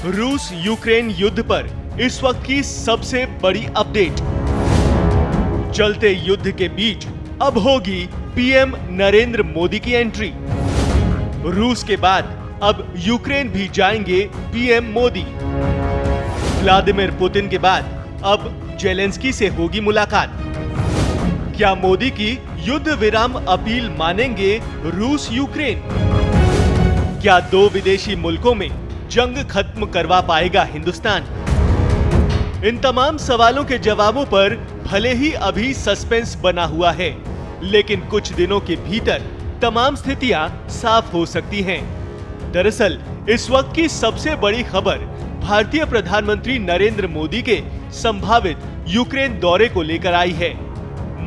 रूस यूक्रेन युद्ध पर इस वक्त की सबसे बड़ी अपडेट। चलते युद्ध के बीच अब होगी पीएम नरेंद्र मोदी की एंट्री। रूस के बाद अब यूक्रेन भी जाएंगे पीएम मोदी। व्लादिमीर पुतिन के बाद अब जेलेंस्की से होगी मुलाकात। क्या मोदी की युद्ध विराम अपील मानेंगे रूस यूक्रेन? क्या दो विदेशी मुल्कों में जंग खत्म करवा पाएगा हिंदुस्तान? इन तमाम सवालों के जवाबों पर भले ही अभी सस्पेंस बना हुआ है, लेकिन कुछ दिनों के भीतर तमाम स्थितियां साफ हो सकती हैं। दरअसल इस वक्त की सबसे बड़ी खबर भारतीय प्रधानमंत्री नरेंद्र मोदी के संभावित यूक्रेन दौरे को लेकर आई है।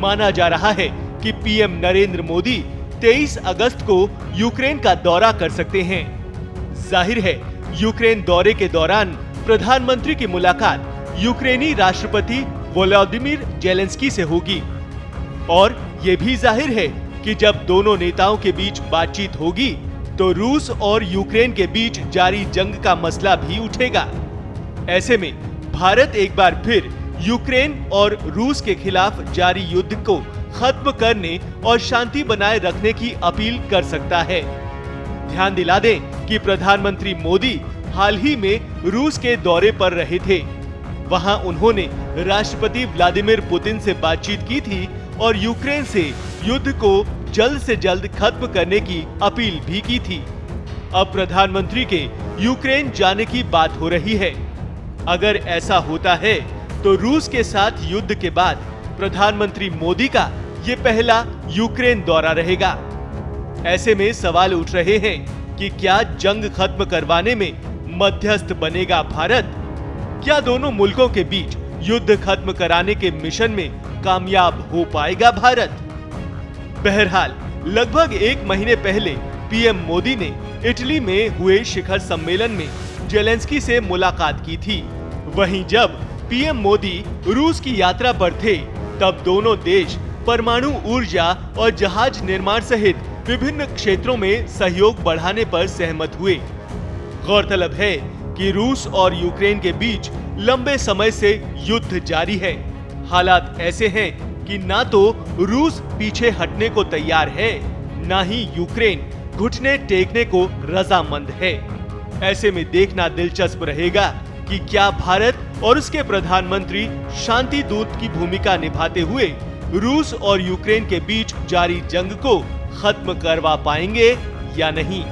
माना जा रहा है कि पीएम नरेंद्र मोदी 23 अगस्त को यूक्रेन का दौरा कर सकते हैं। जाहिर है यूक्रेन दौरे के दौरान प्रधानमंत्री की मुलाकात यूक्रेनी राष्ट्रपति वोलोदिमीर जेलेंस्की से होगी और ये भी जाहिर है कि जब दोनों नेताओं के बीच बातचीत होगी तो रूस और यूक्रेन के बीच जारी जंग का मसला भी उठेगा। ऐसे में भारत एक बार फिर यूक्रेन और रूस के खिलाफ जारी युद्ध को खत्म करने और शांति बनाए रखने की अपील कर सकता है। ध्यान दिला दें कि प्रधानमंत्री मोदी हाल ही में रूस के दौरे पर रहे थे। वहां उन्होंने राष्ट्रपति व्लादिमीर पुतिन से बातचीत की थी और यूक्रेन से युद्ध को जल्द से जल्द खत्म करने की अपील भी की थी। अब प्रधानमंत्री के यूक्रेन जाने की बात हो रही है। अगर ऐसा होता है तो रूस के साथ युद्ध के बाद प्रधानमंत्री मोदी का ये पहला यूक्रेन दौरा रहेगा। ऐसे में सवाल उठ रहे हैं कि क्या जंग खत्म करवाने में मध्यस्थ बनेगा भारत? क्या दोनों मुल्कों के बीच युद्ध खत्म कराने के मिशन में कामयाब हो पाएगा भारत? बहरहाल लगभग एक महीने पहले पीएम मोदी ने इटली में हुए शिखर सम्मेलन में जेलेंस्की से मुलाकात की थी। वहीं जब पीएम मोदी रूस की यात्रा पर थे तब दोनों देश परमाणु ऊर्जा और जहाज निर्माण सहित विभिन्न क्षेत्रों में सहयोग बढ़ाने पर सहमत हुए। गौरतलब है कि रूस और यूक्रेन के बीच लंबे समय से युद्ध जारी है। हालात ऐसे हैं कि ना तो रूस पीछे हटने को तैयार है, ना ही यूक्रेन घुटने टेकने को रजामंद है। ऐसे में देखना दिलचस्प रहेगा कि क्या भारत और उसके प्रधानमंत्री शांति दूत की भूमिका निभाते हुए रूस और यूक्रेन के बीच जारी जंग को खत्म करवा पाएंगे या नहीं।